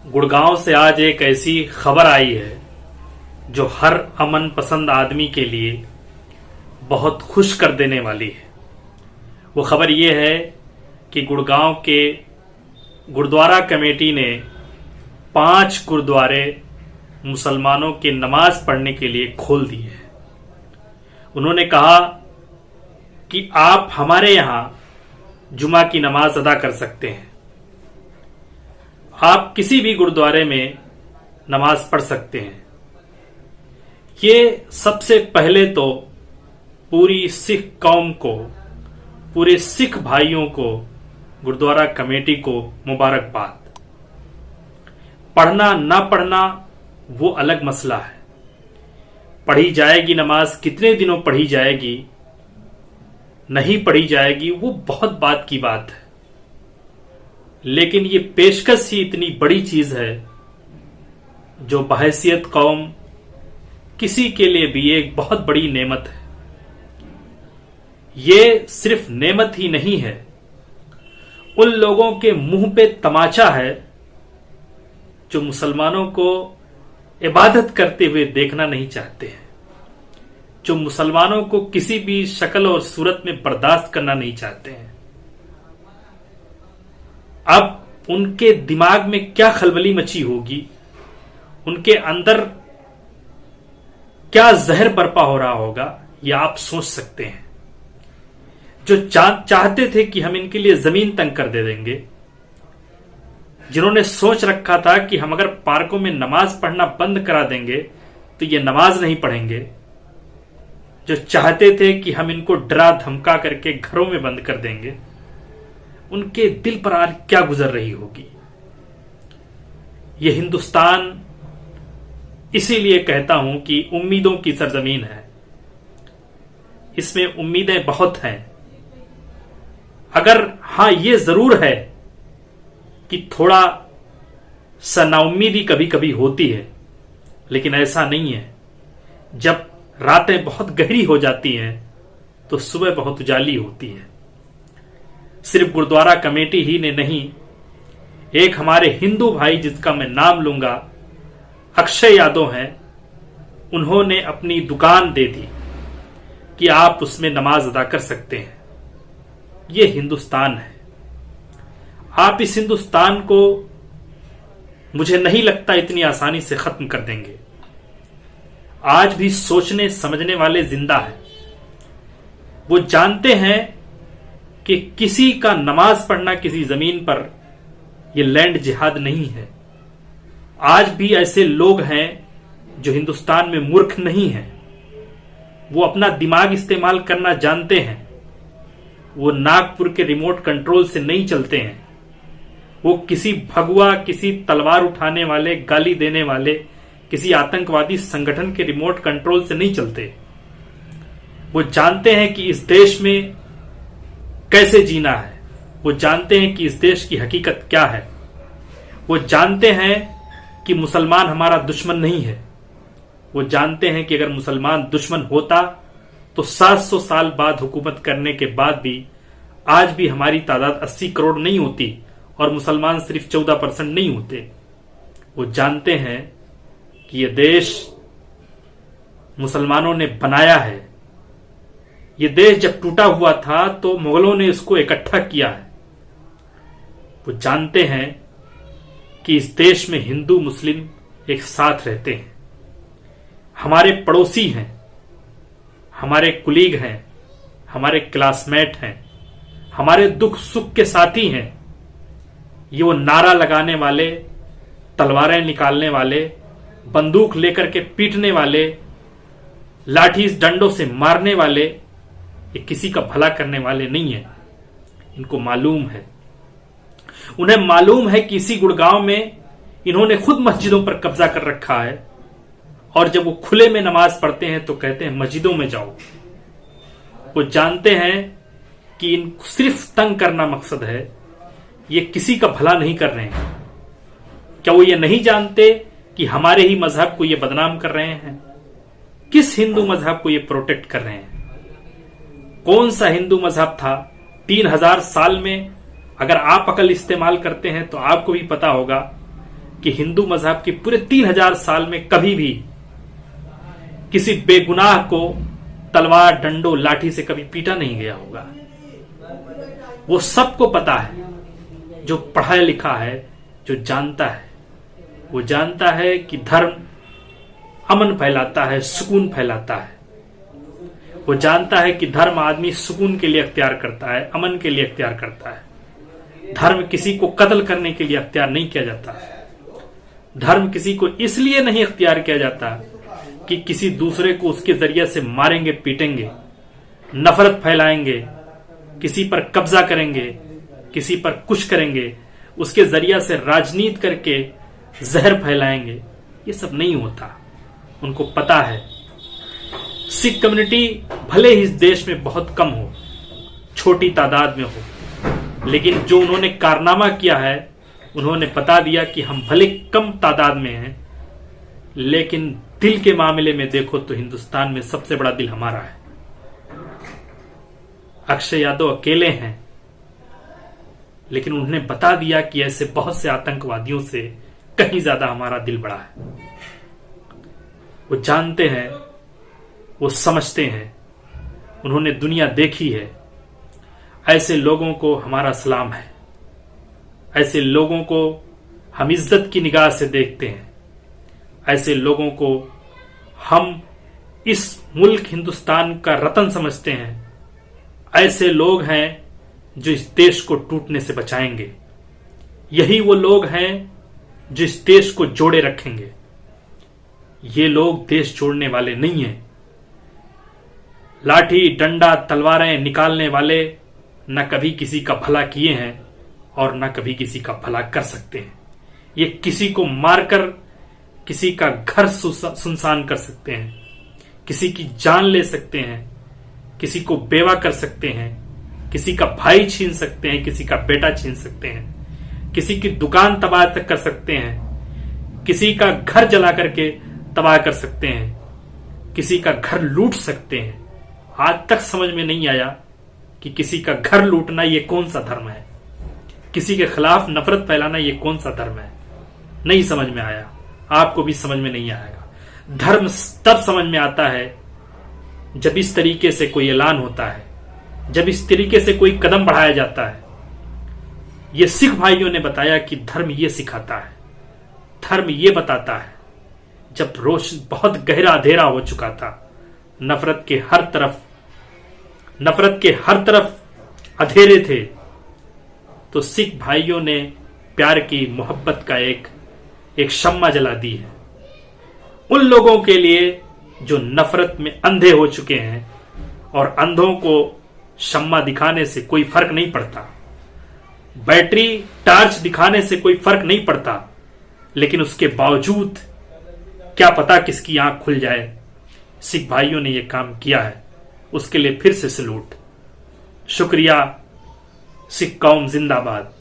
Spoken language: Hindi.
गुड़गांव से आज एक ऐसी खबर आई है जो हर अमन पसंद आदमी के लिए बहुत खुश कर देने वाली है। वो खबर ये है कि गुड़गांव के गुरुद्वारा कमेटी ने 5 गुरुद्वारे मुसलमानों के नमाज पढ़ने के लिए खोल दिए हैं। उन्होंने कहा कि आप हमारे यहाँ जुमा की नमाज अदा कर सकते हैं, आप किसी भी गुरुद्वारे में नमाज पढ़ सकते हैं। ये सबसे पहले तो पूरी सिख कौम को, पूरे सिख भाइयों को, गुरुद्वारा कमेटी को मुबारकबाद। पढ़ना ना पढ़ना वो अलग मसला है। पढ़ी जाएगी नमाज, कितने दिनों पढ़ी जाएगी, नहीं पढ़ी जाएगी, वो बहुत बात की बात है। लेकिन ये पेशकश ही इतनी बड़ी चीज है जो बहैसियत कौम किसी के लिए भी एक बहुत बड़ी नेमत है। ये सिर्फ नेमत ही नहीं है, उन लोगों के मुंह पे तमाचा है जो मुसलमानों को इबादत करते हुए देखना नहीं चाहते हैं, जो मुसलमानों को किसी भी शक्ल और सूरत में बर्दाश्त करना नहीं चाहते हैं। अब उनके दिमाग में क्या खलबली मची होगी, उनके अंदर क्या जहर बरपा हो रहा होगा, यह आप सोच सकते हैं। जो चाहते थे कि हम इनके लिए जमीन तंग कर दे देंगे, जिन्होंने सोच रखा था कि हम अगर पार्कों में नमाज पढ़ना बंद करा देंगे तो ये नमाज नहीं पढ़ेंगे, जो चाहते थे कि हम इनको डरा धमका करके घरों में बंद कर देंगे, उनके दिल पर आज क्या गुजर रही होगी। यह हिंदुस्तान इसीलिए कहता हूं कि उम्मीदों की सरजमीन है। इसमें उम्मीदें बहुत हैं। अगर हां, यह जरूर है कि थोड़ा सा नाउम्मीदी कभी कभी होती है, लेकिन ऐसा नहीं है। जब रातें बहुत गहरी हो जाती हैं तो सुबह बहुत उजाली होती है। सिर्फ गुरुद्वारा कमेटी ही ने नहीं, एक हमारे हिंदू भाई जिसका मैं नाम लूंगा, अक्षय यादव हैं, उन्होंने अपनी दुकान दे दी कि आप उसमें नमाज अदा कर सकते हैं। यह हिंदुस्तान है। आप इस हिंदुस्तान को मुझे नहीं लगता इतनी आसानी से खत्म कर देंगे। आज भी सोचने समझने वाले जिंदा हैं। वो जानते हैं कि किसी का नमाज पढ़ना किसी जमीन पर यह लैंड जिहाद नहीं है। आज भी ऐसे लोग हैं जो हिंदुस्तान में मूर्ख नहीं हैं। वो अपना दिमाग इस्तेमाल करना जानते हैं। वो नागपुर के रिमोट कंट्रोल से नहीं चलते हैं। वो किसी भगवा, किसी तलवार उठाने वाले, गाली देने वाले, किसी आतंकवादी संगठन के रिमोट कंट्रोल से नहीं चलते। वो जानते हैं कि इस देश में कैसे जीना है। वो जानते हैं कि इस देश की हकीकत क्या है। वो जानते हैं कि मुसलमान हमारा दुश्मन नहीं है। वो जानते हैं कि अगर मुसलमान दुश्मन होता तो 700 साल बाद हुकूमत करने के बाद भी आज भी हमारी तादाद 80 करोड़ नहीं होती और मुसलमान सिर्फ 14% नहीं होते। वो जानते हैं कि यह देश मुसलमानों ने बनाया है। यह देश जब टूटा हुआ था तो मुगलों ने इसको इकट्ठा किया है। वो जानते हैं कि इस देश में हिंदू मुस्लिम एक साथ रहते हैं। हमारे पड़ोसी हैं, हमारे कुलीग हैं, हमारे क्लासमेट हैं, हमारे दुख सुख के साथी हैं। ये वो नारा लगाने वाले, तलवारें निकालने वाले, बंदूक लेकर के पीटने वाले, लाठी डंडों से मारने वाले, ये किसी का भला करने वाले नहीं है। इनको मालूम है। उन्हें मालूम है कि इसी गुड़गांव में इन्होंने खुद मस्जिदों पर कब्जा कर रखा है और जब वो खुले में नमाज पढ़ते हैं तो कहते हैं मस्जिदों में जाओ। वो जानते हैं कि इन सिर्फ तंग करना मकसद है। ये किसी का भला नहीं कर रहे हैं। क्या वो ये नहीं जानते कि हमारे ही मजहब को ये बदनाम कर रहे हैं? किस हिंदू मजहब को ये प्रोटेक्ट कर रहे हैं? कौन सा हिंदू मजहब था 3000 साल में? अगर आप अकल इस्तेमाल करते हैं तो आपको भी पता होगा कि हिंदू मजहब के पूरे 3000 साल में कभी भी किसी बेगुनाह को तलवार, डंडो, लाठी से कभी पीटा नहीं गया होगा। वो सबको पता है, जो पढ़ा लिखा है, जो जानता है, वो जानता है कि धर्म अमन फैलाता है, सुकून फैलाता है। वो जानता है कि धर्म आदमी सुकून के लिए अख्तियार करता है, अमन के लिए अख्तियार करता है। धर्म किसी को कत्ल करने के लिए अख्तियार नहीं किया जाता। धर्म किसी को इसलिए नहीं अख्तियार किया जाता कि किसी दूसरे को उसके जरिए से मारेंगे, पीटेंगे, नफरत फैलाएंगे, किसी पर कब्जा करेंगे, किसी पर कुछ करेंगे, उसके जरिया से राजनीति करके जहर फैलाएंगे। ये सब नहीं होता। उनको पता है सिख कम्युनिटी भले ही इस देश में बहुत कम हो, छोटी तादाद में हो, लेकिन जो उन्होंने कारनामा किया है, उन्होंने बता दिया कि हम भले कम तादाद में हैं, लेकिन दिल के मामले में देखो तो हिंदुस्तान में सबसे बड़ा दिल हमारा है। अक्षय यादव अकेले हैं, लेकिन उन्होंने बता दिया कि ऐसे बहुत से आतंकवादियों से कहीं ज्यादा हमारा दिल बड़ा है। वो जानते हैं, वो समझते हैं, उन्होंने दुनिया देखी है। ऐसे लोगों को हमारा सलाम है। ऐसे लोगों को हम इज्जत की निगाह से देखते हैं। ऐसे लोगों को हम इस मुल्क हिंदुस्तान का रतन समझते हैं। ऐसे लोग हैं जो इस देश को टूटने से बचाएंगे। यही वो लोग हैं जो इस देश को जोड़े रखेंगे। ये लोग देश जोड़ने वाले नहीं हैं। लाठी, डंडा, तलवारें निकालने वाले न कभी किसी का भला किए हैं और न कभी किसी का भला कर सकते हैं। ये किसी को मारकर किसी का घर सुनसान कर सकते हैं, किसी की जान ले सकते हैं, किसी को बेवा कर सकते हैं, किसी का भाई छीन सकते हैं, किसी का बेटा छीन सकते हैं, किसी की दुकान तबाह तक कर सकते हैं, किसी का घर जला करके तबाह कर सकते हैं, किसी का घर लूट सकते हैं। आज तक समझ में नहीं आया कि किसी का घर लूटना ये कौन सा धर्म है, किसी के खिलाफ नफरत फैलाना ये कौन सा धर्म है। नहीं समझ में आया, आपको भी समझ में नहीं आएगा। धर्म तब समझ में आता है जब इस तरीके से कोई ऐलान होता है, जब इस तरीके से कोई कदम बढ़ाया जाता है। ये सिख भाइयों ने बताया कि धर्म ये सिखाता है, धर्म ये बताता है। जब रोश बहुत गहरा अंधेरा हो चुका था, नफरत के हर तरफ अंधेरे थे, तो सिख भाइयों ने प्यार की, मोहब्बत का एक शम्मा जला दी है उन लोगों के लिए जो नफरत में अंधे हो चुके हैं। और अंधों को शम्मा दिखाने से कोई फर्क नहीं पड़ता, बैटरी टार्च दिखाने से कोई फर्क नहीं पड़ता, लेकिन उसके बावजूद क्या पता किसकी आंख खुल जाए। सिख भाइयों ने यह काम किया है, उसके लिए फिर से सैल्यूट। शुक्रिया। सिख कौम जिंदाबाद।